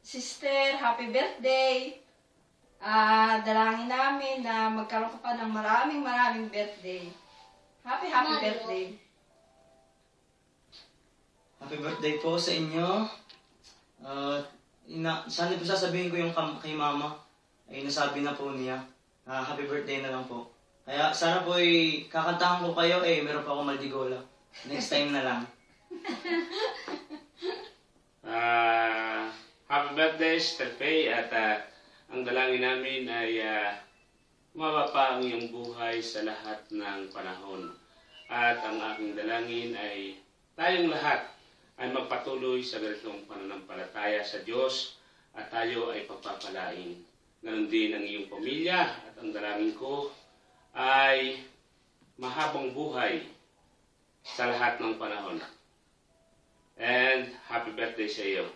Sister, happy birthday! Dalangin namin na magkaroon ka pa ng maraming birthday. Happy birthday! Happy birthday po sa inyo. Sana po sasabihin ko yung kay mama. Ay nasabi na po niya. Happy birthday na lang po. Kaya sana po kakantahan ko kayo meron pa ako maldigola. Next time na lang. Happy birthday, Sister Faye, at ang dalangin namin ay umaba pa ang iyong buhay sa lahat ng panahon. At ang aking dalangin ay tayong lahat ay magpatuloy sa ganitong pananampalataya sa Diyos at tayo ay pagpapalain. Ganon din ang iyong pamilya at ang dalangin ko ay mahabang buhay sa lahat ng panahon. And happy birthday sa iyo.